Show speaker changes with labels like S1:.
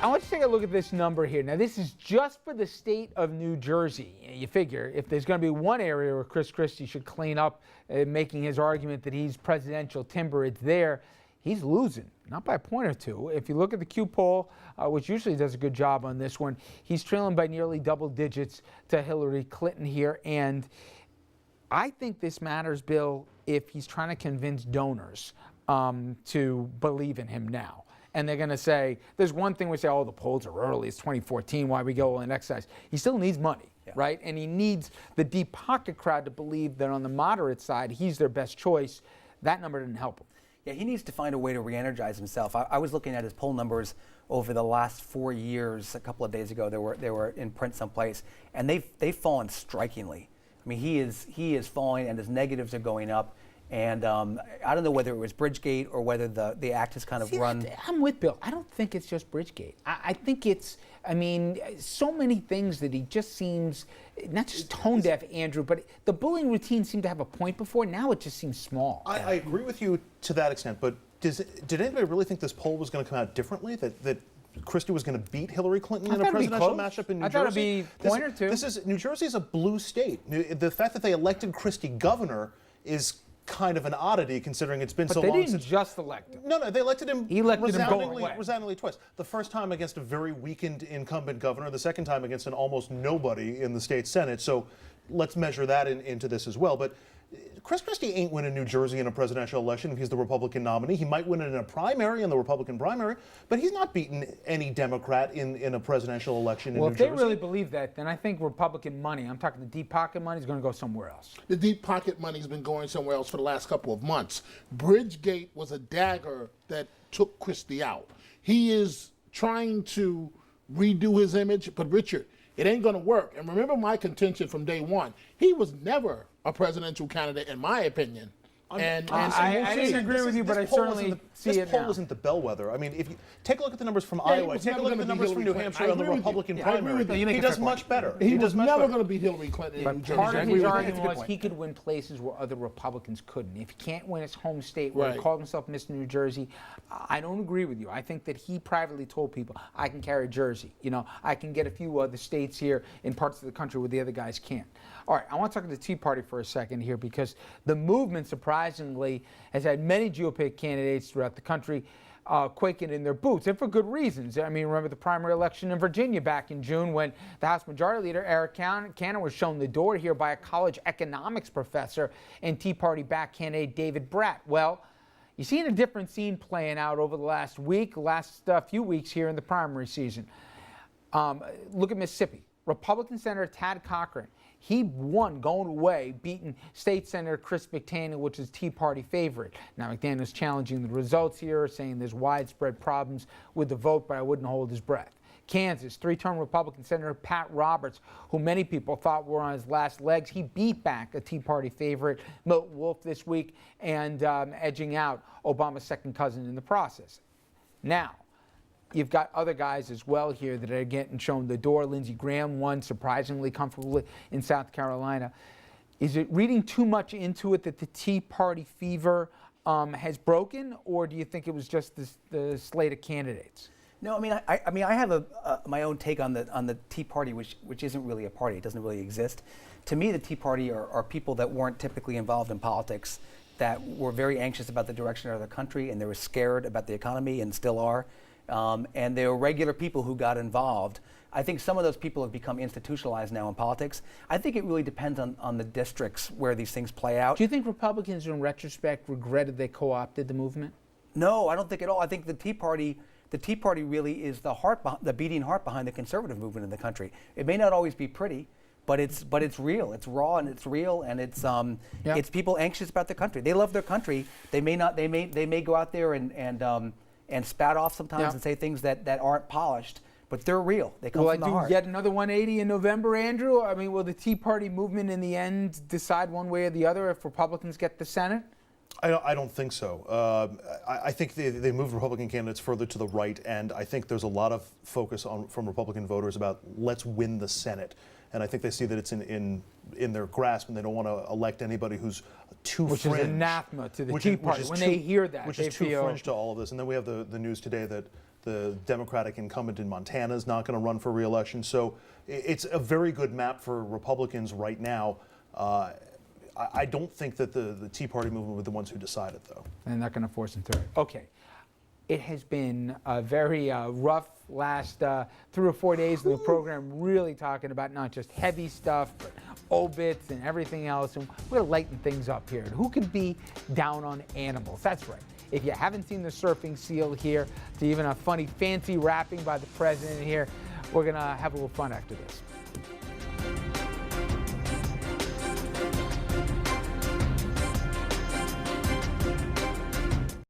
S1: I want you to take a look at this number here. Now, this is just for the state of New Jersey. You figure if there's going to be one area where Chris Christie should clean up, making his argument that he's presidential timber, it's there. He's losing, not by a point or two. If you look at the Q poll, which usually does a good job on this one, he's trailing by nearly double digits to Hillary Clinton here. And I think this matters, Bill, if he's trying to convince donors to believe in him now. And they're going to say, there's one thing we say, oh, the polls are early, it's 2014, why we go on exercise. He still needs money, right? And he needs the deep pocket crowd to believe that on the moderate side, he's their best choice. That number didn't help him.
S2: Yeah, he needs to find a way to re-energize himself. I was looking at his poll numbers over the last 4 years. A couple of days ago, they were in print someplace, and they've fallen strikingly. I mean, he is falling, and his negatives are going up. And I don't know whether it was Bridgegate or whether the act has kind of run.
S1: I'm with Bill. I don't think it's just Bridgegate. I think it's, I mean, so many things that he just seems, not just tone deaf, Andrew, but the bullying routine seemed to have a point before. Now it just seems small.
S3: I agree with you to that extent, but did anybody really think this poll was going to come out differently? That Christie was going to beat Hillary Clinton in a presidential matchup in New Jersey?
S1: I thought it'd be a point or two.
S3: New Jersey is a blue state. The fact that they elected Christie governor is kind of an oddity, considering it's been so long.
S1: But they didn't just elect him.
S3: No, they elected him.
S1: He elected him going away.
S3: Resoundingly twice. The first time against a very weakened incumbent governor. The second time against an almost nobody in the state Senate. So let's measure that into this as well. But Chris Christie ain't winning New Jersey in a presidential election if he's the Republican nominee. He might win it in a primary, in the Republican primary, but he's not beating any Democrat in a presidential election in New Jersey.
S1: Well, if they really believe that, then I think Republican money, I'm talking the deep pocket money, is going to go somewhere else.
S4: The deep pocket money's been going somewhere else for the last couple of months. Bridgegate was a dagger that took Christie out. He is trying to redo his image, but Richard, it ain't going to work. And remember my contention from day one. He was never a presidential candidate, in my opinion.
S1: I disagree with you, but I certainly see it now.
S3: This poll isn't the bellwether. I mean, if you take a look at the numbers from Iowa, take a look at the numbers from New Hampshire on the Republican primary, he does much better.
S4: He was never going to beat Hillary Clinton in New Jersey.
S1: Part of his argument was he could win places where other Republicans couldn't. If he can't win his home state where he called himself Mr. New Jersey, I don't agree with you. I think that he privately told people, I can carry Jersey. You know, I can get a few other states here in parts of the country where the other guys can't. All right, I want to talk to the Tea Party for a second here, because the movement, surprisingly, has had many GOP candidates throughout the country quaking in their boots, and for good reasons. I mean, remember the primary election in Virginia back in June when the House Majority Leader, Eric Cannon, was shown the door here by a college economics professor and Tea Party-backed candidate David Bratt. Well, you've seen a different scene playing out over the last few weeks here in the primary season. Look at Mississippi. Republican Senator Tad Cochran. He won going away, beating State Senator Chris McDaniel, which is Tea Party favorite. Now, McDaniel's challenging the results here, saying there's widespread problems with the vote, but I wouldn't hold his breath. Kansas, three-term Republican Senator Pat Roberts, who many people thought were on his last legs, he beat back a Tea Party favorite, Milton Wolf, this week, and edging out Obama's second cousin in the process. Now, you've got other guys as well here that are getting shown the door. Lindsey Graham won surprisingly comfortably in South Carolina. Is it reading too much into it that the Tea Party fever has broken, or do you think it was just the slate of candidates?
S2: No, I mean, I have my own take on the Tea Party, which isn't really a party. It doesn't really exist. To me, the Tea Party are people that weren't typically involved in politics, that were very anxious about the direction of the country, and they were scared about the economy, and still are. And they were regular people who got involved. I think some of those people have become institutionalized now in politics. I think it really depends on the districts where these things play out.
S1: Do you think Republicans, in retrospect, regretted they co-opted the movement?
S2: No, I don't think at all. I think the Tea Party really is the beating heart behind the conservative movement in the country. It may not always be pretty, but it's real. It's raw and it's real, and it's people anxious about the country. They love their country. They may go out there and spat off sometimes and say things that aren't polished, but they're real. They come from the heart.
S1: Will I do yet another 180 in November, Andrew? I mean, will the Tea Party movement in the end decide one way or the other if Republicans get the Senate?
S3: I don't think so. I think they moved Republican candidates further to the right, and I think there's a lot of focus from Republican voters about let's win the Senate. And I think they see that it's in their grasp, and they don't want to elect anybody who's too fringe.
S1: Which is anathema to the Tea Party. When they hear that,
S3: which
S1: they
S3: is too
S1: feel
S3: fringe to all of this. And then we have the news today that The Democratic incumbent in Montana is not going to run for re-election. So it's a very good map for Republicans right now. I don't think that the Tea Party movement were the ones who decided, though.
S1: They're not going to force them through it. Okay. It has been a very rough last 3 or 4 days of the program, really talking about not just heavy stuff, but obits and everything else. And we're going to lighten things up here. And who can be down on animals? That's right. If you haven't seen the surfing seal here, to even a funny fancy rapping by the president here, we're going to have a little fun after this.